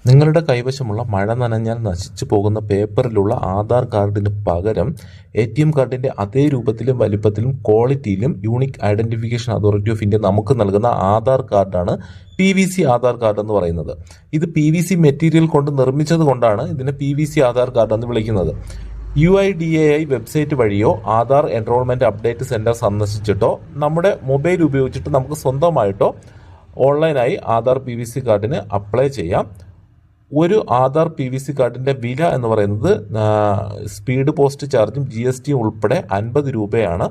നിങ്ങളുടെ കൈവശമുള്ള മഴ നനഞ്ഞാൽ നശിച്ചു പോകുന്ന പേപ്പറിലുള്ള ആധാർ കാർഡിന് പകരം ATM കാർഡിന്റെ അതേ രൂപത്തിലും വലിപ്പത്തിലും ക്വാളിറ്റിയിലും unique identification authority of India നമുക്ക് നൽകുന്ന ആധാർ കാർഡാണ് PVC ആധാർ കാർഡ് എന്ന് പറയുന്നത്. ഇത് PVC മെറ്റീരിയൽ കൊണ്ട് നിർമ്മിച്ചത് കൊണ്ടാണ് ഇതിനെ PVC ആധാർ കാർഡ് എന്ന് വിളിക്കുന്നത്. UIDAI വെബ്സൈറ്റ് വഴിയോ ആധാർ എൻറോൾമെന്റ് അപ്ഡേറ്റ് സെന്റർ സന്ദർശിച്ചിട്ടോ നമ്മുടെ മൊബൈൽ ഉപയോഗിച്ചിട്ട് നമുക്ക് സ്വന്തമായിട്ടോ ഓൺലൈനായി ആധാർ PVC കാർഡിന് അപ്ലൈ ചെയ്യാം. ഒരു ആധാർ PVC കാർഡിൻ്റെ വില എന്ന് പറയുന്നത് സ്പീഡ് പോസ്റ്റ് ചാർജും GST ഉൾപ്പെടെ 50 രൂപയാണ്.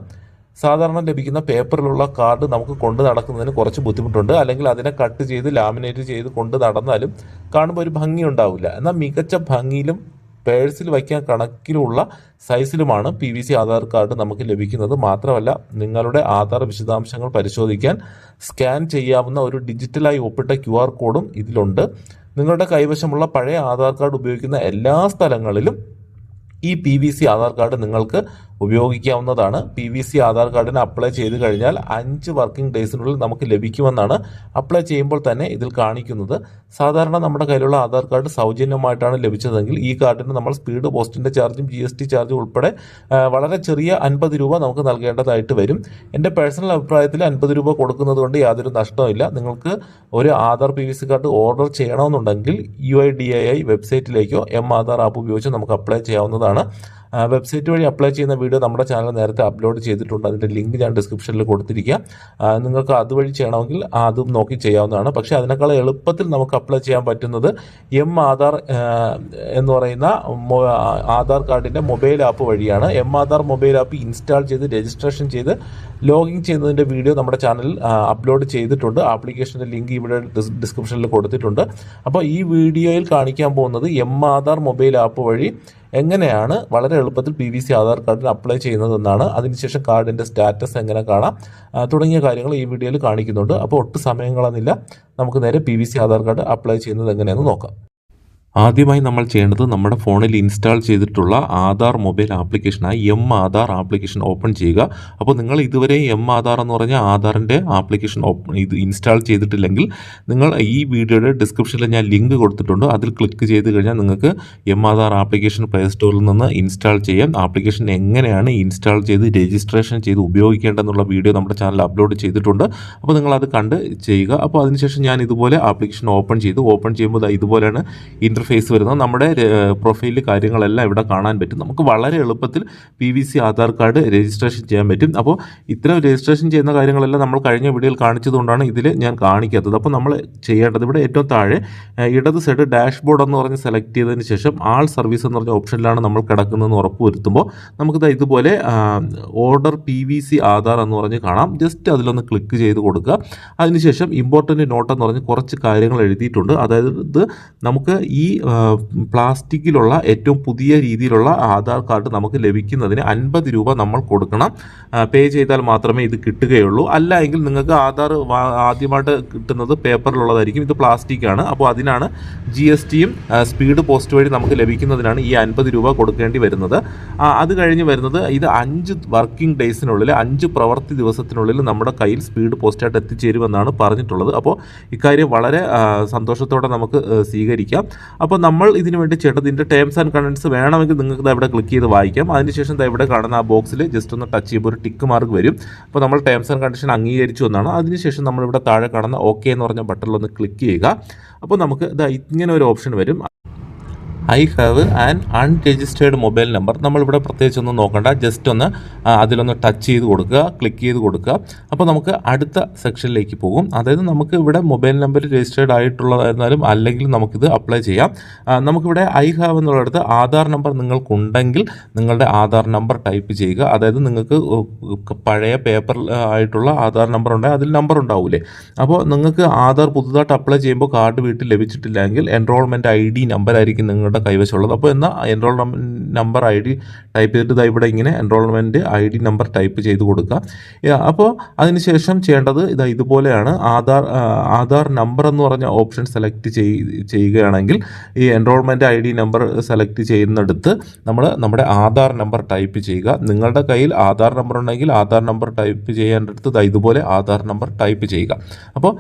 സാധാരണ ലഭിക്കുന്ന പേപ്പറിലുള്ള കാർഡ് നമുക്ക് കൊണ്ട് നടക്കുന്നതിന് കുറച്ച് ബുദ്ധിമുട്ടുണ്ട്. അല്ലെങ്കിൽ അതിനെ കട്ട് ചെയ്ത് ലാമിനേറ്റ് ചെയ്ത് കൊണ്ട് നടന്നാലും കാണുമ്പോൾ ഒരു ഭംഗി ഉണ്ടാവില്ല. എന്നാൽ മികച്ച ഭംഗിയിലും പേഴ്സിൽ വയ്ക്കാൻ കണക്കിലുള്ള സൈസിലുമാണ് PVC ആധാർ കാർഡ് നമുക്ക് ലഭിക്കുന്നത്. മാത്രമല്ല, നിങ്ങളുടെ ആധാർ വിശദാംശങ്ങൾ പരിശോധിക്കാൻ സ്കാൻ ചെയ്യാവുന്ന ഒരു ഡിജിറ്റലായി ഒപ്പിട്ട QR കോഡും ഇതിലുണ്ട്. നിങ്ങളുടെ കൈവശമുള്ള പഴയ ആധാർ കാർഡ് ഉപയോഗിക്കുന്ന എല്ലാ സ്ഥലങ്ങളിലും ഈ PVC ആധാർ കാർഡ് നിങ്ങൾക്ക് ഉപയോഗിക്കാവുന്നതാണ്. PVC ആധാർ കാർഡിന് അപ്ലൈ ചെയ്ത് കഴിഞ്ഞാൽ 5 വർക്കിംഗ് ഡേയ്സിനുള്ളിൽ നമുക്ക് ലഭിക്കുമെന്നാണ് അപ്ലൈ ചെയ്യുമ്പോൾ തന്നെ ഇതിൽ കാണിക്കുന്നത്. സാധാരണ നമ്മുടെ കയ്യിലുള്ള ആധാർ കാർഡ് സൗജന്യമായിട്ടാണ് ലഭിച്ചതെങ്കിൽ ഈ കാർഡിന് നമ്മൾ സ്പീഡ് പോസ്റ്റിൻ്റെ ചാർജും GST ചാർജും ഉൾപ്പെടെ വളരെ ചെറിയ 50 രൂപ നമുക്ക് നൽകേണ്ടതായിട്ട് വരും. എൻ്റെ പേഴ്സണൽ അഭിപ്രായത്തിൽ 50 രൂപ കൊടുക്കുന്നത് കൊണ്ട് യാതൊരു നഷ്ടവുമില്ല. നിങ്ങൾക്ക് ഒരു ആധാർ PVC കാർഡ് ഓർഡർ ചെയ്യണമെന്നുണ്ടെങ്കിൽ UIDAI വെബ്സൈറ്റിലേക്കോ ആധാർ ആപ്പ് ഉപയോഗിച്ച് നമുക്ക് അപ്ലൈ ചെയ്യാവുന്നതാണ്. വെബ്സൈറ്റ് വഴി അപ്ലൈ ചെയ്യുന്ന വീഡിയോ നമ്മുടെ ചാനൽ നേരത്തെ അപ്ലോഡ് ചെയ്തിട്ടുണ്ട്. അതിൻ്റെ ലിങ്ക് ഞാൻ ഡിസ്ക്രിപ്ഷനിൽ കൊടുത്തിരിക്കുക. നിങ്ങൾക്ക് അതുവഴി ചെയ്യണമെങ്കിൽ അതും നോക്കി ചെയ്യാവുന്നതാണ്. പക്ഷേ അതിനേക്കാൾ എളുപ്പത്തിൽ നമുക്ക് അപ്ലൈ ചെയ്യാൻ പറ്റുന്നത് ആധാർ എന്ന് പറയുന്ന ആധാർ കാർഡിൻ്റെ മൊബൈൽ ആപ്പ് വഴിയാണ്. ആധാർ മൊബൈൽ ആപ്പ് ഇൻസ്റ്റാൾ ചെയ്ത് രജിസ്ട്രേഷൻ ചെയ്ത് ലോഗിൻ ചെയ്യുന്നതിൻ്റെ വീഡിയോ നമ്മുടെ ചാനലിൽ അപ്ലോഡ് ചെയ്തിട്ടുണ്ട്. ആപ്ലിക്കേഷൻ്റെ ലിങ്ക് ഇവിടെ ഡിസ്ക്രിപ്ഷനിൽ കൊടുത്തിട്ടുണ്ട്. അപ്പോൾ ഈ വീഡിയോയിൽ കാണിക്കാൻ പോകുന്നത് ആധാർ മൊബൈൽ ആപ്പ് വഴി എങ്ങനെയാണ് വളരെ എളുപ്പത്തിൽ PVC ആധാർ കാർഡിന് അപ്ലൈ ചെയ്യുന്നതെന്നാണ്. അതിനുശേഷം കാർഡിൻ്റെ സ്റ്റാറ്റസ് എങ്ങനെ കാണാം തുടങ്ങിയ കാര്യങ്ങൾ ഈ വീഡിയോയിൽ കാണിക്കുന്നുണ്ട്. അപ്പോൾ ഒട്ടും സമയം കളയുന്നില്ല, നമുക്ക് നേരെ PVC ആധാർ കാർഡ് അപ്ലൈ ചെയ്യുന്നത് എങ്ങനെയെന്ന് നോക്കാം. ആദ്യമായി നമ്മൾ ചെയ്യേണ്ടത് നമ്മുടെ ഫോണിൽ ഇൻസ്റ്റാൾ ചെയ്തിട്ടുള്ള ആധാർ മൊബൈൽ ആപ്ലിക്കേഷനായ ആധാർ ആപ്ലിക്കേഷൻ ഓപ്പൺ ചെയ്യുക. അപ്പോൾ നിങ്ങൾ ഇതുവരെ ആധാർ എന്ന് പറഞ്ഞ ആധാറിൻ്റെ ആപ്ലിക്കേഷൻ ഇത് ഇൻസ്റ്റാൾ ചെയ്തിട്ടില്ലെങ്കിൽ നിങ്ങൾ ഈ വീഡിയോയുടെ ഡിസ്ക്രിപ്ഷനിൽ ഞാൻ ലിങ്ക് കൊടുത്തിട്ടുണ്ട്. അതിൽ ക്ലിക്ക് ചെയ്ത് കഴിഞ്ഞാൽ നിങ്ങൾക്ക് ആധാർ ആപ്ലിക്കേഷൻ പ്ലേ സ്റ്റോറിൽ നിന്ന് ഇൻസ്റ്റാൾ ചെയ്യാം. ആപ്ലിക്കേഷൻ എങ്ങനെയാണ് ഇൻസ്റ്റാൾ ചെയ്ത് രജിസ്ട്രേഷൻ ചെയ്ത് ഉപയോഗിക്കേണ്ടതെന്നുള്ള വീഡിയോ നമ്മുടെ ചാനൽ അപ്ലോഡ് ചെയ്തിട്ടുണ്ട്. അപ്പോൾ നിങ്ങളത് കണ്ട് ചെയ്യുക. അപ്പോൾ അതിനുശേഷം ഞാൻ ഇതുപോലെ ആപ്ലിക്കേഷൻ ഓപ്പൺ ചെയ്യുമ്പോൾ ഇതുപോലെയാണ് ഫേസ് വരുന്നത്. നമ്മുടെ പ്രൊഫൈലിൽ കാര്യങ്ങളെല്ലാം ഇവിടെ കാണാൻ പറ്റും. നമുക്ക് വളരെ എളുപ്പത്തിൽ PVC ആധാർ കാർഡ് രജിസ്ട്രേഷൻ ചെയ്യാൻ പറ്റും. അപ്പോൾ ഇത്തരം രജിസ്ട്രേഷൻ ചെയ്യുന്ന കാര്യങ്ങളെല്ലാം നമ്മൾ കഴിഞ്ഞ വീഡിയോയിൽ കാണിച്ചതുകൊണ്ടാണ് ഇതിൽ ഞാൻ കാണിക്കാത്തത്. അപ്പോൾ നമ്മൾ ചെയ്യേണ്ടത് ഇവിടെ ഏറ്റവും താഴെ ഇടത് സൈഡ് ഡാഷ്ബോർഡ് എന്ന് പറഞ്ഞ് സെലക്ട് ചെയ്തതിന് ശേഷം ആൾ സർവീസ് എന്ന് പറഞ്ഞ ഓപ്ഷനിലാണ് നമ്മൾ കിടക്കുന്നതെന്ന് ഉറപ്പ് വരുത്തുമ്പോൾ നമുക്കിത് ഇതുപോലെ ഓർഡർ PVC ആധാർ എന്ന് പറഞ്ഞ് കാണാം. ജസ്റ്റ് അതിലൊന്ന് ക്ലിക്ക് ചെയ്ത് കൊടുക്കുക. അതിനുശേഷം ഇമ്പോർട്ടൻ്റ് നോട്ട് എന്ന് പറഞ്ഞ് കുറച്ച് കാര്യങ്ങൾ എഴുതിയിട്ടുണ്ട്. അതായത് ഇത് നമുക്ക് ഈ പ്ലാസ്റ്റിക്കിലുള്ള ഏറ്റവും പുതിയ രീതിയിലുള്ള ആധാർ കാർഡ് നമുക്ക് ലഭിക്കുന്നതിന് 50 രൂപ നമ്മൾ കൊടുക്കണം. പേ ചെയ്താൽ മാത്രമേ ഇത് കിട്ടുകയുള്ളൂ. അല്ല എങ്കിൽ നിങ്ങൾക്ക് ആധാർ ആദ്യമായിട്ട് കിട്ടുന്നത് പേപ്പറിലുള്ളതായിരിക്കും. ഇത് പ്ലാസ്റ്റിക്കാണ്. അപ്പോൾ അതിനാണ് GSTയും സ്പീഡ് പോസ്റ്റ് വഴി നമുക്ക് ലഭിക്കുന്നതിനാണ് ഈ 50 രൂപ കൊടുക്കേണ്ടി വരുന്നത്. അത് കഴിഞ്ഞ് വരുന്നത് ഇത് 5 വർക്കിംഗ് ഡേയ്സിനുള്ളിൽ 5 പ്രവൃത്തി ദിവസത്തിനുള്ളിൽ നമ്മുടെ കയ്യിൽ സ്പീഡ് പോസ്റ്റായിട്ട് എത്തിച്ചേരുമെന്നാണ് പറഞ്ഞിട്ടുള്ളത്. അപ്പോൾ ഇക്കാര്യം വളരെ സന്തോഷത്തോടെ നമുക്ക് സ്വീകരിക്കാം. അപ്പോൾ നമ്മൾ ഇതിനു വേണ്ടി ചെയ്യേണ്ടത് ഇതിൻ്റെ ടേംസ് ആൻഡ് കണ്ടൻസ് വേണമെങ്കിൽ നിങ്ങൾക്ക് ഇവിടെ ക്ലിക്ക് ചെയ്ത് വായിക്കാം. അതിനുശേഷം ഇവിടെ കാണുന്ന ആ ബോക്സിൽ ജസ്റ്റ് ഒന്ന് ടച്ച് ചെയ്യുമ്പോൾ ഒരു ടിക്ക് മാർക്ക് വരും. അപ്പോൾ നമ്മൾ ടേംസ് ആൻഡ് കണ്ടീഷൻ അംഗീകരിച്ചു എന്നാണ്. അതിനുശേഷം നമ്മളിവിടെ താഴെ കാണുന്ന OK എന്ന് പറഞ്ഞ ബട്ടണിലൊന്ന് ക്ലിക്ക് ചെയ്യുക. അപ്പോൾ നമുക്ക് ഇങ്ങനെ ഒരു ഓപ്ഷൻ വരും. I have an unregistered mobile number. നമ്മളിവിടെ പ്രത്യേകിച്ചൊന്നും നോക്കണ്ട, ജസ്റ്റ് ഒന്ന് അതിലൊന്ന് ടച്ച് ചെയ്ത് കൊടുക്കുക, ക്ലിക്ക് ചെയ്ത് കൊടുക്കുക. അപ്പോൾ നമുക്ക് അടുത്ത സെക്ഷനിലേക്ക് പോകും. അതായത് നമുക്ക് ഇവിടെ മൊബൈൽ നമ്പർ രജിസ്റ്റേർഡ് ആയിട്ടുള്ളതായിരുന്നാലും അല്ലെങ്കിൽ നമുക്കിത് അപ്ലൈ ചെയ്യാം. നമുക്കിവിടെ I have എന്നുള്ളിടത്ത് ആധാർ നമ്പർ നിങ്ങൾക്കുണ്ടെങ്കിൽ നിങ്ങളുടെ ആധാർ നമ്പർ ടൈപ്പ് ചെയ്യുക. അതായത് നിങ്ങൾക്ക് പഴയ പേപ്പർ ആയിട്ടുള്ള ആധാർ നമ്പർ ഉണ്ടെങ്കിൽ അതിൽ നമ്പർ ഉണ്ടാവില്ലേ. അപ്പോൾ നിങ്ങൾക്ക് ആധാർ പുതുതായിട്ട് അപ്ലൈ ചെയ്യുമ്പോൾ കാർഡ് വീട്ടിൽ ലഭിച്ചിട്ടില്ലെങ്കിൽ എൻറോൾമെൻറ്റ് ID നമ്പർ ആയിരിക്കും നിങ്ങളുടെ കൈവശമുള്ളത്. അപ്പോൾ എന്നാൽ എൻറോൾമെൻറ്റ് നമ്പർ ID ടൈപ്പ് ചെയ്തിട്ട് ഇതാ ഇവിടെ ഇങ്ങനെ എൻറോൾമെൻറ്റ് ID നമ്പർ ടൈപ്പ് ചെയ്ത് കൊടുക്കുക. അപ്പോൾ അതിനുശേഷം ചെയ്യേണ്ടത് ഇതുപോലെയാണ്. ആധാർ നമ്പർ എന്ന് പറഞ്ഞ ഓപ്ഷൻ സെലക്ട് ചെയ്യുകയാണെങ്കിൽ ഈ എൻറോൾമെൻറ്റ് ID നമ്പർ സെലക്ട് ചെയ്യുന്നിടത്ത് നമ്മുടെ ആധാർ നമ്പർ ടൈപ്പ് ചെയ്യുക. നിങ്ങളുടെ കയ്യിൽ ആധാർ നമ്പർ ഉണ്ടെങ്കിൽ ആധാർ നമ്പർ ടൈപ്പ് ചെയ്യേണ്ടടുത്ത് ഇതുപോലെ ആധാർ നമ്പർ ടൈപ്പ് ചെയ്യുക. അപ്പോൾ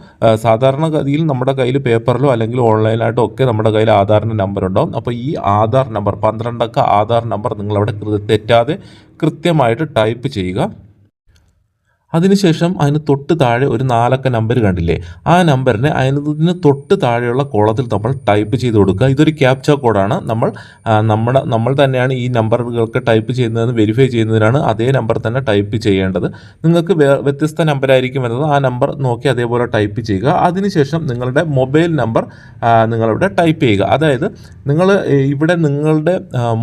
സാധാരണഗതിയിൽ നമ്മുടെ കയ്യിൽ പേപ്പറിലോ അല്ലെങ്കിൽ ഓൺലൈനായിട്ടോ ഒക്കെ നമ്മുടെ കയ്യിൽ ആധാറിൻ്റെ നമ്പർ ഉണ്ടാവും. അപ്പോൾ ഈ ആധാർ നമ്പർ 12 അക്ക ആധാർ നമ്പർ നിങ്ങളവിടെ തെറ്റാതെ കൃത്യമായിട്ട് ടൈപ്പ് ചെയ്യുക. അതിനുശേഷം അതിന് തൊട്ട് താഴെ ഒരു 4 അക്ക നമ്പർ കണ്ടില്ലേ, ആ നമ്പറിനെ അതിന് തൊട്ട് താഴെയുള്ള കോളത്തിൽ നമ്മൾ ടൈപ്പ് ചെയ്ത് കൊടുക്കുക. ഇതൊരു ക്യാപ്ച കോഡാണ്. നമ്മൾ തന്നെയാണ് ഈ നമ്പറുകൾക്ക് ടൈപ്പ് ചെയ്യുന്നതെന്ന് വെരിഫൈ ചെയ്യുന്നതിനാണ് അതേ നമ്പർ തന്നെ ടൈപ്പ് ചെയ്യേണ്ടത്. നിങ്ങൾക്ക് വ്യത്യസ്ത നമ്പറായിരിക്കും വരുന്നത്. ആ നമ്പർ നോക്കി അതേപോലെ ടൈപ്പ് ചെയ്യുക. അതിനുശേഷം നിങ്ങളുടെ മൊബൈൽ നമ്പർ നിങ്ങളിവിടെ ടൈപ്പ് ചെയ്യുക. അതായത് ഇവിടെ നിങ്ങളുടെ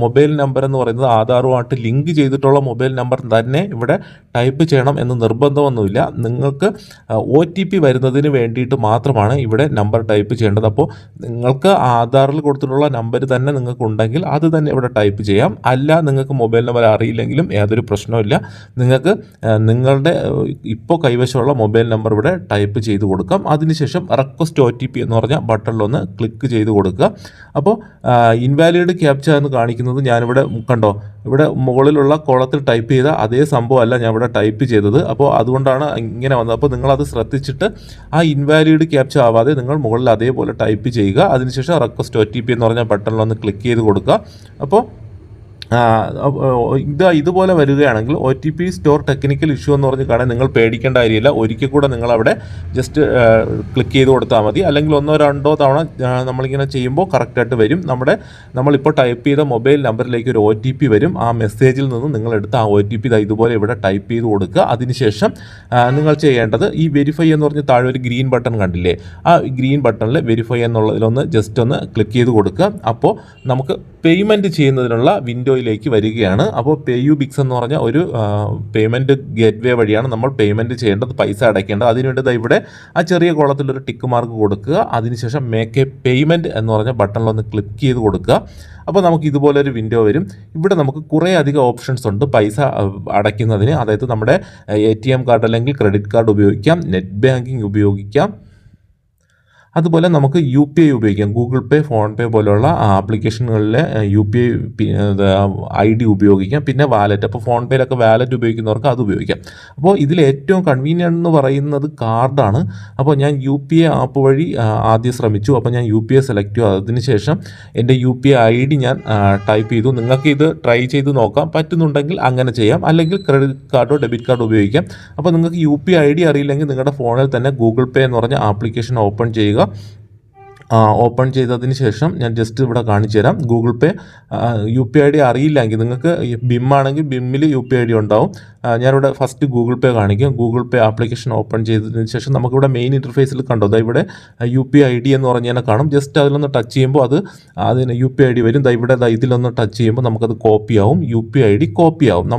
മൊബൈൽ നമ്പർ എന്ന് പറയുന്നത് ആധാറുമായിട്ട് ലിങ്ക് ചെയ്തിട്ടുള്ള മൊബൈൽ നമ്പർ തന്നെ ഇവിടെ ടൈപ്പ് ചെയ്യണം എന്ന് നിർബന്ധമൊന്നുമില്ല. നിങ്ങൾക്ക് OTP വരുന്നതിന് വേണ്ടിയിട്ട് മാത്രമാണ് ഇവിടെ നമ്പർ ടൈപ്പ് ചെയ്യേണ്ടത്. അപ്പോൾ നിങ്ങൾക്ക് ആധാറിൽ കൊടുത്തിട്ടുള്ള നമ്പർ തന്നെ നിങ്ങൾക്ക് ഉണ്ടെങ്കിൽ അത് തന്നെ ഇവിടെ ടൈപ്പ് ചെയ്യാം. അല്ല, നിങ്ങൾക്ക് മൊബൈൽ നമ്പർ അറിയില്ലെങ്കിലും യാതൊരു പ്രശ്നവുമില്ല. നിങ്ങൾക്ക് നിങ്ങളുടെ ഇപ്പോൾ കൈവശമുള്ള മൊബൈൽ നമ്പർ ഇവിടെ ടൈപ്പ് ചെയ്ത് കൊടുക്കാം. അതിനുശേഷം റിക്വസ്റ്റ് OTP എന്ന് പറഞ്ഞ ബട്ടണിലൊന്ന് ക്ലിക്ക് ചെയ്ത് കൊടുക്കുക. അപ്പോൾ ഇൻവാലിഡ് ക്യാപ്ച എന്ന് കാണിക്കുന്നത് ഞാനിവിടെ കണ്ടോ, ഇവിടെ മുകളിലുള്ള കോളത്തിൽ ടൈപ്പ് ചെയ്ത അതേ സംഭവമല്ല ഞാൻ ഇവിടെ ടൈപ്പ് ചെയ്തത്. അപ്പോൾ അതുകൊണ്ടാണ് ഇങ്ങനെ വന്നത്. അപ്പോൾ നിങ്ങളത് ശ്രദ്ധിച്ചിട്ട് ആ ഇൻവാലിഡ് ക്യാപ്ച ആവാതെ നിങ്ങൾ മുകളിൽ അതേപോലെ ടൈപ്പ് ചെയ്യുക. അതിനുശേഷം റിക്വസ്റ്റ് OTP എന്ന് പറഞ്ഞ ബട്ടണിലൊന്ന് ക്ലിക്ക് ചെയ്ത് കൊടുക്കുക. അപ്പോൾ ഇതുപോലെ വരികയാണെങ്കിൽ OTP സ്റ്റോർ ടെക്നിക്കൽ ഇഷ്യൂ എന്ന് പറഞ്ഞ് കാണാൻ നിങ്ങൾ പേടിക്കേണ്ട കാര്യമില്ല. ഒരിക്കൽ കൂടെ നിങ്ങളവിടെ ജസ്റ്റ് ക്ലിക്ക് ചെയ്ത് കൊടുത്താൽ മതി. അല്ലെങ്കിൽ 1-2 തവണ നമ്മളിങ്ങനെ ചെയ്യുമ്പോൾ കറക്റ്റായിട്ട് വരും. നമ്മളിപ്പോൾ ടൈപ്പ് ചെയ്ത മൊബൈൽ നമ്പറിലേക്ക് ഒരു OTP വരും. ആ മെസ്സേജിൽ നിന്ന് നിങ്ങളെടുത്ത് ആ OTP ഇതുപോലെ ഇവിടെ ടൈപ്പ് ചെയ്ത് കൊടുക്കുക. അതിനുശേഷം നിങ്ങൾ ചെയ്യേണ്ടത് ഈ വെരിഫൈ എന്ന് പറഞ്ഞ് താഴെ ഒരു ഗ്രീൻ ബട്ടൺ കണ്ടില്ലേ, ആ ഗ്രീൻ ബട്ടണിൽ വെരിഫൈ എന്നുള്ളതിലൊന്ന് ജസ്റ്റ് ഒന്ന് ക്ലിക്ക് ചെയ്ത് കൊടുക്കുക. അപ്പോൾ നമുക്ക് പേയ്മെൻറ്റ് ചെയ്യുന്നതിനുള്ള വിൻഡോയിലേക്ക് വരികയാണ്. അപ്പോൾ PayUbix എന്ന് പറഞ്ഞ ഒരു പേയ്മെൻറ്റ് ഗേറ്റ്വേ വഴിയാണ് നമ്മൾ പേയ്മെൻറ്റ് ചെയ്യേണ്ടത്, പൈസ അടയ്ക്കേണ്ടത്. അതിനുവേണ്ടി ഇവിടെ ആ ചെറിയ കോളത്തിലൊരു ടിക്ക് മാർക്ക് കൊടുക്കുക. അതിനുശേഷം മേക്ക് എ പേയ്മെൻറ്റ് എന്ന് പറഞ്ഞ ബട്ടണിലൊന്ന് ക്ലിക്ക് ചെയ്ത് കൊടുക്കുക. അപ്പോൾ നമുക്ക് ഇതുപോലൊരു വിൻഡോ വരും. ഇവിടെ നമുക്ക് കുറേ അധികം ഓപ്ഷൻസ് ഉണ്ട് പൈസ അടയ്ക്കുന്നതിന്. അതായത് നമ്മുടെ ATM കാർഡ് അല്ലെങ്കിൽ ക്രെഡിറ്റ് കാർഡ് ഉപയോഗിക്കാം, നെറ്റ് ബാങ്കിങ് ഉപയോഗിക്കാം, അതുപോലെ നമുക്ക് UPI ഉപയോഗിക്കാം. ഗൂഗിൾ പേ, ഫോൺ പേ പോലുള്ള ആപ്ലിക്കേഷനുകളിലെ UPI ID ഉപയോഗിക്കാം. പിന്നെ വാലറ്റ്, അപ്പോൾ ഫോൺ പേയിലൊക്കെ വാലറ്റ് ഉപയോഗിക്കുന്നവർക്ക് അത് ഉപയോഗിക്കാം. അപ്പോൾ ഇതിൽ ഏറ്റവും കൺവീനിയൻ്റ് എന്ന് പറയുന്നത് കാർഡാണ്. അപ്പോൾ ഞാൻ UPI ആപ്പ് വഴി ആദ്യം ശ്രമിച്ചു. അപ്പോൾ ഞാൻ UPI സെലക്ട് ചെയ്തു. അതിനുശേഷം എൻ്റെ UPI ID ഞാൻ ടൈപ്പ് ചെയ്തു. നിങ്ങൾക്ക് ഇത് ട്രൈ ചെയ്ത് നോക്കാം, പറ്റുന്നുണ്ടെങ്കിൽ അങ്ങനെ ചെയ്യാം. അല്ലെങ്കിൽ ക്രെഡിറ്റ് കാർഡോ ഡെബിറ്റ് കാർഡോ ഉപയോഗിക്കാം. അപ്പോൾ നിങ്ങൾക്ക് UPI ID അറിയില്ലെങ്കിൽ നിങ്ങളുടെ ഫോണിൽ തന്നെ ഗൂഗിൾ പേ എന്ന് പറഞ്ഞ ആപ്ലിക്കേഷൻ ഓപ്പൺ ചെയ്യുക. ഓപ്പൺ ചെയ്തതിന് ശേഷം ഞാൻ ജസ്റ്റ് ഇവിടെ കാണിച്ചു തരാം. ഗൂഗിൾ പേ UPI ID അറിയില്ലെങ്കിൽ നിങ്ങൾക്ക് BIM ആണെങ്കിൽ BIM-ൽ UPI ID ഉണ്ടാവും. ഞാനിവിടെ ഫസ്റ്റ് ഗൂഗിൾ പേ കാണിക്കും. ഗൂഗിൾ പേ ആപ്ലിക്കേഷൻ ഓപ്പൺ ചെയ്തതിന് ശേഷം നമുക്കിവിടെ മെയിൻ ഇൻ്റർഫേസിൽ കണ്ടോ, ഇവിടെ UPI ID എന്ന് പറഞ്ഞാൽ കാണും. ജസ്റ്റ് അതിലൊന്ന് ടച്ച് ചെയ്യുമ്പോൾ അതിന് UPI ID വരും. ഇവിടെ ഇതിലൊന്ന് ടച്ച് ചെയ്യുമ്പോൾ നമുക്കത് കോപ്പി ആവും, UPI ID കോപ്പി ആവും.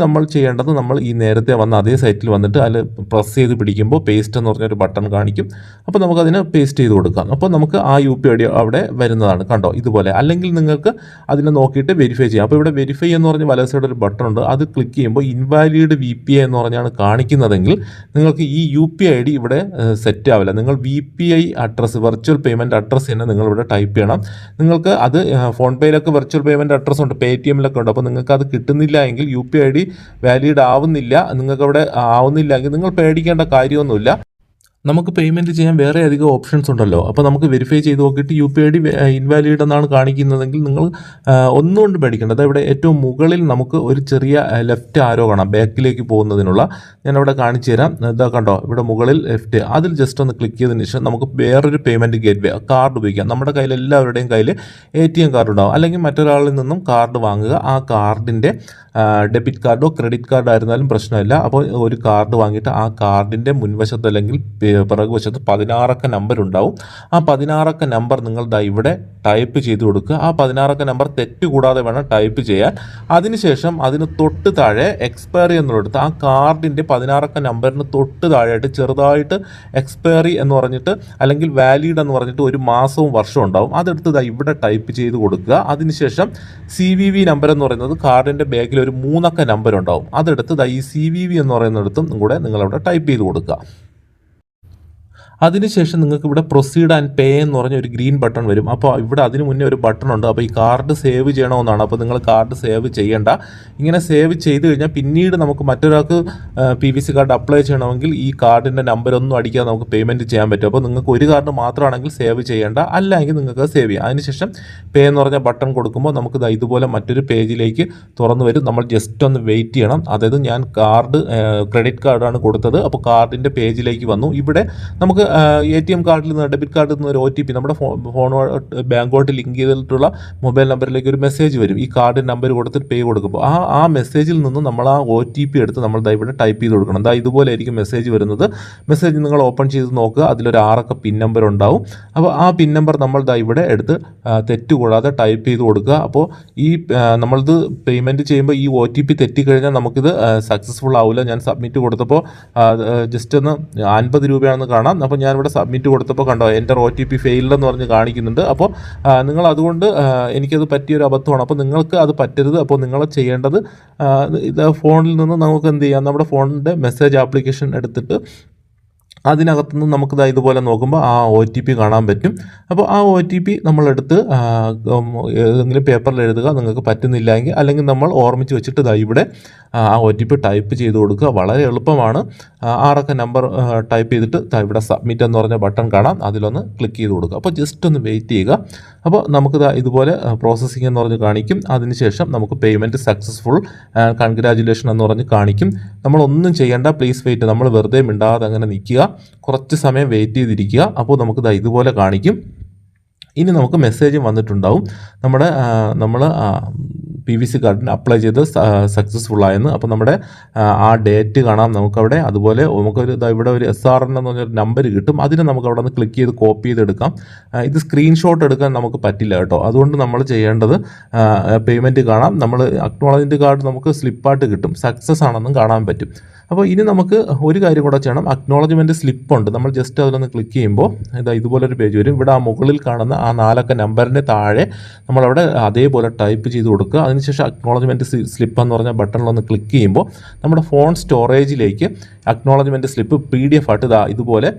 നമ്മൾ ചെയ്യേണ്ടത്, നമ്മൾ ഈ നേരത്തെ വന്ന അതേ സൈറ്റിൽ വന്നിട്ട് അതിൽ പ്രസ് ചെയ്ത് പിടിക്കുമ്പോൾ പേസ്റ്റ് എന്ന് പറഞ്ഞൊരു ബട്ടൺ കാണിക്കും. അപ്പോൾ നമുക്കതിന് പേസ്റ്റ് ചെയ്ത് കൊടുക്കാം. അപ്പോൾ നമുക്ക് ആ UPI ID അവിടെ വരുന്നതാണ് കണ്ടോ, ഇതുപോലെ. അല്ലെങ്കിൽ നിങ്ങൾക്ക് അതിനെ നോക്കിയിട്ട് വെരിഫൈ ചെയ്യാം. അപ്പോൾ ഇവിടെ വെരിഫൈ എന്ന് പറഞ്ഞ് വലത് സൈഡ് ഒരു ബട്ടൺ ഉണ്ട്. അത് ക്ലിക്ക് ചെയ്യുമ്പോൾ ഇൻവാലിഡ് VPI എന്ന് പറഞ്ഞാണ് കാണിക്കുന്നതെങ്കിൽ നിങ്ങൾക്ക് ഈ UPI ID ഇവിടെ സെറ്റ് ആവില്ല. നിങ്ങൾ VPI address, virtual payment address തന്നെ നിങ്ങളിവിടെ ടൈപ്പ് ചെയ്യണം. നിങ്ങൾക്ക് അത് ഫോൺ പേയിലൊക്കെ വെർച്വൽ പേയ്മെൻറ്റ് അഡ്രസ്സ് ഉണ്ട്, PayTM-ലൊക്കെ ഉണ്ട്. അപ്പോൾ നിങ്ങൾക്ക് അത് കിട്ടുന്നില്ല എങ്കിൽ, UPI ID വാലിഡ് ആവുന്നില്ല, നിങ്ങൾക്ക് അവിടെ ആവുന്നില്ല എങ്കിൽ നിങ്ങൾ പേടിക്കേണ്ട കാര്യമൊന്നുമില്ല. നമുക്ക് പേയ്മെൻറ്റ് ചെയ്യാൻ വേറെ അധികം ഓപ്ഷൻസ് ഉണ്ടല്ലോ. അപ്പോൾ നമുക്ക് വെരിഫൈ ചെയ്ത് നോക്കിയിട്ട് UPI ID ഇൻവാലിഡ് എന്നാണ് കാണിക്കുന്നതെങ്കിൽ നിങ്ങൾ ഒന്നുകൊണ്ട് പേടിക്കേണ്ടത്. ഇവിടെ ഏറ്റവും മുകളിൽ നമുക്ക് ഒരു ചെറിയ ലെഫ്റ്റ് ആരോ കാണാം, ബാക്കിലേക്ക് പോകുന്നതിനുള്ള. ഞാനവിടെ കാണിച്ചു തരാം. ഇതാ കണ്ടോ, ഇവിടെ മുകളിൽ ലെഫ്റ്റ്, അതിൽ ജസ്റ്റ് ഒന്ന് ക്ലിക്ക് ചെയ്തതിന് ശേഷം നമുക്ക് വേറൊരു പേയ്മെൻറ്റ് ഗേറ്റ്വേ കാർഡ് ഉപയോഗിക്കാം. നമ്മുടെ കയ്യിൽ എല്ലാവരുടെയും കയ്യിൽ ATM കാർഡ് ഉണ്ടാവും. അല്ലെങ്കിൽ മറ്റൊരാളിൽ നിന്നും കാർഡ് വാങ്ങുക. ആ കാർഡിൻ്റെ ഡെബിറ്റ് കാർഡോ ക്രെഡിറ്റ് കാർഡോ ആയിരുന്നാലും പ്രശ്നമില്ല. അപ്പോൾ ഒരു കാർഡ് വാങ്ങിയിട്ട് ആ കാർഡിൻ്റെ മുൻവശത്ത് അല്ലെങ്കിൽ പിറകു വശത്ത് 16 നമ്പർ ഉണ്ടാവും. ആ 16 നമ്പർ നിങ്ങൾ ഇവിടെ ടൈപ്പ് ചെയ്ത് കൊടുക്കുക. ആ 16 നമ്പർ തെറ്റ് കൂടാതെ വേണം ടൈപ്പ് ചെയ്യാൻ. അതിനുശേഷം അതിന് തൊട്ട് താഴെ എക്സ്പയറി എന്നുള്ളത് ആ കാർഡിൻ്റെ 16 നമ്പറിന് തൊട്ട് താഴെയായിട്ട് ചെറുതായിട്ട് എക്സ്പയറി എന്ന് പറഞ്ഞിട്ട് അല്ലെങ്കിൽ വാലിഡ് എന്ന് പറഞ്ഞിട്ട് ഒരു മാസവും വർഷവും ഉണ്ടാവും. അതെടുത്ത് ഇവിടെ ടൈപ്പ് ചെയ്ത് കൊടുക്കുക. അതിനുശേഷം CVV നമ്പർ എന്ന് പറയുന്നത് കാർഡിൻ്റെ ബാക്കിൽ ഒരു 3 നമ്പർ ഉണ്ടാവും. അതെടുത്ത് ഈ CVV എന്ന് പറയുന്നിടത്തും കൂടെ നിങ്ങളവിടെ ടൈപ്പ് ചെയ്ത് കൊടുക്കുക. അതിനുശേഷം നിങ്ങൾക്ക് ഇവിടെ പ്രൊസീഡ് ആൻഡ് പേ എന്ന് പറഞ്ഞ ഒരു ഗ്രീൻ ബട്ടൺ വരും. അപ്പോൾ ഇവിടെ അതിന് മുന്നേ ഒരു ബട്ടൺ ഉണ്ട്. അപ്പോൾ ഈ കാർഡ് സേവ് ചെയ്യണമെന്നാണ്. അപ്പോൾ നിങ്ങൾ കാർഡ് സേവ് ചെയ്യേണ്ട. ഇങ്ങനെ സേവ് ചെയ്ത് കഴിഞ്ഞാൽ പിന്നീട് നമുക്ക് മറ്റൊരാൾക്ക് PVC കാർഡ് അപ്ലൈ ചെയ്യണമെങ്കിൽ ഈ കാർഡിൻ്റെ നമ്പരൊന്നും അടിക്കാതെ നമുക്ക് പേയ്മെൻറ്റ് ചെയ്യാൻ പറ്റും. അപ്പോൾ നിങ്ങൾക്ക് ഒരു കാർഡ് മാത്രമാണെങ്കിൽ സേവ് ചെയ്യേണ്ട, അല്ലെങ്കിൽ നിങ്ങൾക്ക് സേവ് ചെയ്യാം. അതിനുശേഷം പേ എന്ന് പറഞ്ഞ ബട്ടൺ കൊടുക്കുമ്പോൾ നമുക്ക് ഇതുപോലെ മറ്റൊരു പേജിലേക്ക് തുറന്നു വരും. നമ്മൾ ജസ്റ്റ് ഒന്ന് വെയിറ്റ് ചെയ്യണം. അതായത് ഞാൻ ക്രെഡിറ്റ് കാർഡാണ് കൊടുത്തത്. അപ്പോൾ കാർഡിൻ്റെ പേജിലേക്ക് വന്നു. ഇവിടെ നമുക്ക് ATM കാർഡിൽ നിന്ന് ഡെബിറ്റ് കാർഡിൽ നിന്ന് ഒരു OTP നമ്മുടെ ബാങ്കോട്ട് ലിങ്ക് ചെയ്തിട്ടുള്ള മൊബൈൽ നമ്പറിലേക്ക് ഒരു മെസ്സേജ് വരും. ഈ കാർഡ് നമ്പർ കൊടുത്തിട്ട് പേ കൊടുക്കുമ്പോൾ ആ മെസ്സേജിൽ നിന്ന് നമ്മൾ ആ OTP എടുത്ത് നമ്മൾ ഇവിടെ ടൈപ്പ് ചെയ്ത് കൊടുക്കണം. ഇതുപോലെ ആയിരിക്കും മെസ്സേജ് വരുന്നത്. മെസ്സേജ് നിങ്ങൾ ഓപ്പൺ ചെയ്ത് നോക്കുക. അതിലൊരു 6 പിൻ നമ്പർ ഉണ്ടാവും. അപ്പോൾ ആ പിൻ നമ്പർ നമ്മൾ ഇവിടെ എടുത്ത് തെറ്റ് കൂടാതെ ടൈപ്പ് ചെയ്ത് കൊടുക്കുക. അപ്പോൾ ഈ നമ്മളിത് പേയ്മെൻറ്റ് ചെയ്യുമ്പോൾ ഈ OTP തെറ്റിക്കഴിഞ്ഞാൽ നമുക്കിത് സക്സസ്ഫുൾ ആവില്ല. ഞാൻ സബ്മിറ്റ് കൊടുത്തപ്പോൾ ജസ്റ്റ് ഒന്ന് 50 രൂപയാണെന്ന് കാണാം. അപ്പോൾ ഞാനിവിടെ സബ്മിറ്റ് കൊടുത്തപ്പോൾ കണ്ടോ എൻ്റെ OTP ഫെയിൽഡ് എന്ന് പറഞ്ഞ് കാണിക്കുന്നുണ്ട്. അപ്പോൾ നിങ്ങൾ അതുകൊണ്ട് എനിക്കത് പറ്റിയൊരു അബദ്ധമാണ്. അപ്പോൾ നിങ്ങൾക്ക് അത് പറ്റരുത്. അപ്പോൾ നിങ്ങൾ ചെയ്യേണ്ടത് ഇത് ഫോണിൽ നിന്ന് നമുക്ക് എന്ത് ചെയ്യാം, നമ്മുടെ ഫോണിൻ്റെ മെസ്സേജ് ആപ്ലിക്കേഷൻ എടുത്തിട്ട് അതിനകത്തുനിന്ന് നമുക്ക് ഇതുപോലെ നോക്കുമ്പോൾ ആ OTP കാണാൻ പറ്റും. അപ്പോൾ ആ OTP നമ്മളെടുത്ത് ഏതെങ്കിലും പേപ്പറിൽ എഴുതുക. നിങ്ങൾക്ക് പറ്റുന്നില്ലെങ്കിൽ അല്ലെങ്കിൽ നമ്മൾ ഓർമ്മിച്ച് വെച്ചിട്ട് ഇവിടെ ആ OTP ടൈപ്പ് ചെയ്ത് കൊടുക്കുക. വളരെ എളുപ്പമാണ്. 6 നമ്പർ ടൈപ്പ് ചെയ്തിട്ട് ഇവിടെ സബ്മിറ്റ് എന്ന് പറഞ്ഞ ബട്ടൺ കാണാം. അതിലൊന്ന് ക്ലിക്ക് ചെയ്ത് കൊടുക്കുക. അപ്പോൾ ജസ്റ്റ് ഒന്ന് വെയിറ്റ് ചെയ്യുക. അപ്പോൾ നമുക്ക് ഇതുപോലെ പ്രോസസ്സിംഗ് എന്ന് പറഞ്ഞ് കാണിക്കും. അതിനുശേഷം നമുക്ക് പേയ്മെൻറ്റ് സക്സസ്ഫുൾ കൺഗ്രാജുലേഷൻ എന്ന് പറഞ്ഞ് കാണിക്കും. നമ്മളൊന്നും ചെയ്യേണ്ട, പ്ലീസ് വെയിറ്റ്. നമ്മൾ വെറുതെ മിണ്ടാതെ അങ്ങനെ നിൽക്കുക. കുറച്ച് സമയം വെയിറ്റ് ചെയ്തിരിക്കുക. അപ്പോൾ നമുക്ക് ഇതുപോലെ കാണിക്കും. ഇനി നമുക്ക് മെസ്സേജും വന്നിട്ടുണ്ടാവും. നമ്മൾ PVC കാർഡിന് അപ്ലൈ ചെയ്ത് സക്സസ്ഫുൾ ആയെന്ന്. അപ്പോൾ നമ്മുടെ ആ ഡേറ്റ് കാണാം നമുക്കവിടെ. അതുപോലെ നമുക്കൊരു ഇവിടെ ഒരു SRN എന്ന് പറഞ്ഞൊരു നമ്പർ കിട്ടും. അതിന് നമുക്ക് അവിടെ നിന്ന് ക്ലിക്ക് ചെയ്ത് കോപ്പി ചെയ്തെടുക്കാം. ഇത് സ്ക്രീൻഷോട്ട് എടുക്കാൻ നമുക്ക് പറ്റില്ല കേട്ടോ. അതുകൊണ്ട് നമ്മൾ ചെയ്യേണ്ടത് പേയ്മെൻറ്റ് കാണാം. നമ്മൾ അക്നോളജ്മെൻറ്റ് കാർഡ് നമുക്ക് സ്ലിപ്പായിട്ട് കിട്ടും. സക്സസ് ആണെന്നും കാണാൻ പറ്റും. അപ്പോൾ ഇനി നമുക്ക് ഒരു കാര്യം കൂടെ ചെയ്യണം. അക്നോളജ്മെൻറ്റ് സ്ലിപ്പുണ്ട്. നമ്മൾ ജസ്റ്റ് അതിലൊന്ന് ക്ലിക്ക് ചെയ്യുമ്പോൾ ഇതുപോലൊരു പേജ് വരും. ഇവിടെ ആ മുകളിൽ കാണുന്ന ആ 4 നമ്പറിൻ്റെ താഴെ നമ്മളവിടെ അതേപോലെ ടൈപ്പ് ചെയ്ത് കൊടുക്കുക. അതിനുശേഷം അക്നോളജ്മെൻറ്റ് സ്ലിപ്പ് എന്ന് പറഞ്ഞ ബട്ടണിലൊന്ന് ക്ലിക്ക് ചെയ്യുമ്പോൾ നമ്മുടെ ഫോൺ സ്റ്റോറേജിലേക്ക് അക്നോളജ്മെൻറ്റ് സ്ലിപ്പ് PDF ആയിട്ട് ഇതുപോലെ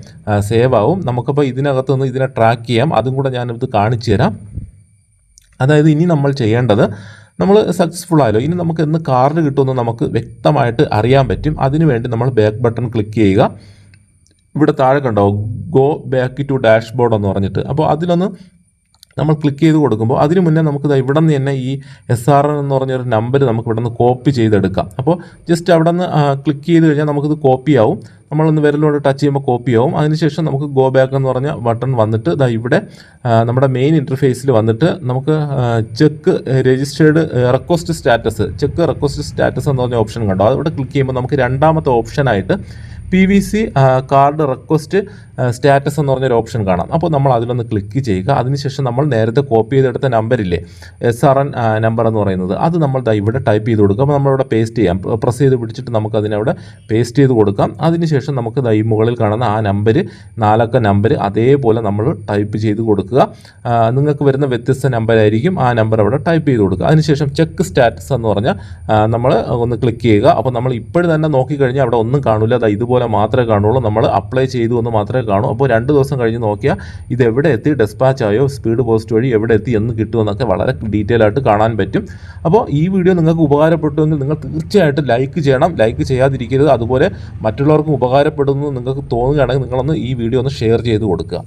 സേവ് ആവും. നമുക്കപ്പോൾ ഇതിനകത്ത് നിന്ന് ഇതിനെ ട്രാക്ക് ചെയ്യാം. അതും കൂടെ ഞാനിത് കാണിച്ചു തരാം. അതായത് ഇനി നമ്മൾ ചെയ്യേണ്ടത്, നമ്മൾ സക്സസ്ഫുൾ ആയല്ലോ, ഇനി നമുക്ക് എന്ന് കാർഡ് കിട്ടുമെന്ന് നമുക്ക് വ്യക്തമായിട്ട് അറിയാൻ പറ്റും. അതിനുവേണ്ടി നമ്മൾ ബാക്ക് ബട്ടൺ ക്ലിക്ക് ചെയ്യുക. ഇവിടെ താഴെ കണ്ടോ ഗോ ബാക്ക് ടു ഡാഷ്ബോർഡ് എന്ന് പറഞ്ഞിട്ട്. അപ്പോൾ അതിലൊന്ന് നമ്മൾ ക്ലിക്ക് ചെയ്ത് കൊടുക്കുമ്പോൾ അതിന് മുന്നേ നമുക്ക് ഇവിടെ നിന്ന് തന്നെ ഈ SRN എന്ന് പറഞ്ഞൊരു നമ്പർ നമുക്ക് ഇവിടെ നിന്ന് കോപ്പി ചെയ്തെടുക്കാം. അപ്പോൾ ജസ്റ്റ് അവിടെ നിന്ന് ക്ലിക്ക് ചെയ്ത് കഴിഞ്ഞാൽ നമുക്കിത് കോപ്പി ആവും. നമ്മളൊന്ന് വിരലോട് ടച്ച് ചെയ്യുമ്പോൾ കോപ്പി ആവും. അതിനുശേഷം നമുക്ക് ഗോ ബാക്ക് എന്ന് പറഞ്ഞ ബട്ടൺ വന്നിട്ട് ഇവിടെ നമ്മുടെ മെയിൻ ഇൻ്റർഫേസിൽ വന്നിട്ട് നമുക്ക് check registered request status, check request status എന്ന് പറഞ്ഞ ഓപ്ഷൻ കണ്ടോ. അതിവിടെ ക്ലിക്ക് ചെയ്യുമ്പോൾ നമുക്ക് രണ്ടാമത്തെ ഓപ്ഷനായിട്ട് PVC കാർഡ് റിക്വസ്റ്റ് സ്റ്റാറ്റസ് എന്ന് പറഞ്ഞൊരു ഓപ്ഷൻ കാണാം. അപ്പോൾ നമ്മൾ അതിലൊന്ന് ക്ലിക്ക് ചെയ്യുക. അതിനുശേഷം നമ്മൾ നേരത്തെ കോപ്പി ചെയ്തെടുത്ത നമ്പറില്ലേ SRN നമ്പർ എന്ന് പറയുന്നത്, അത് നമ്മൾ ഇവിടെ ടൈപ്പ് ചെയ്ത് കൊടുക്കുക. അപ്പോൾ നമ്മളിവിടെ പേസ്റ്റ് ചെയ്യാം. പ്രസ് ചെയ്ത് പിടിച്ചിട്ട് നമുക്ക് അതിനവിടെ പേസ്റ്റ് ചെയ്ത് കൊടുക്കാം. അതിനുശേഷം നമുക്ക് ഈ മുകളിൽ കാണുന്ന ആ നമ്പർ 4 നമ്പർ അതേപോലെ നമ്മൾ ടൈപ്പ് ചെയ്ത് കൊടുക്കുക. നിങ്ങൾക്ക് വരുന്ന വ്യത്യസ്ത നമ്പറായിരിക്കും. ആ നമ്പർ അവിടെ ടൈപ്പ് ചെയ്ത് കൊടുക്കുക. അതിനുശേഷം ചെക്ക് സ്റ്റാറ്റസ് എന്ന് പറഞ്ഞാൽ നമ്മൾ ഒന്ന് ക്ലിക്ക് ചെയ്യുക. അപ്പോൾ നമ്മൾ ഇപ്പോഴും തന്നെ നോക്കിക്കഴിഞ്ഞാൽ അവിടെ ഒന്നും കാണില്ല. ഇതുപോലെ മാത്രമേ കാണുള്ളൂ. നമ്മൾ അപ്ലൈ ചെയ്തു എന്ന് മാത്രമേ കാണൂ. അപ്പോൾ 2 ദിവസം കഴിഞ്ഞ് നോക്കിയാൽ ഇത് എവിടെ എത്തി, ഡെസ്പാച്ച് ആയോ, സ്പീഡ് പോസ്റ്റ് വഴി എവിടെ എത്തി എന്ന് കിട്ടുമെന്നൊക്കെ വളരെ ഡീറ്റെയിൽ ആയിട്ട് കാണാൻ പറ്റും. അപ്പോൾ ഈ വീഡിയോ നിങ്ങൾക്ക് ഉപകാരപ്പെട്ടുവെങ്കിൽ നിങ്ങൾ തീർച്ചയായിട്ടും ലൈക്ക് ചെയ്യണം. ലൈക്ക് ചെയ്യാതിരിക്കരുത്. അതുപോലെ മറ്റുള്ളവർക്കും ഉപകാരപ്പെടുന്നു നിങ്ങൾക്ക് തോന്നുകയാണെങ്കിൽ നിങ്ങളൊന്ന് ഈ വീഡിയോ ഒന്ന് ഷെയർ ചെയ്ത് കൊടുക്കുക.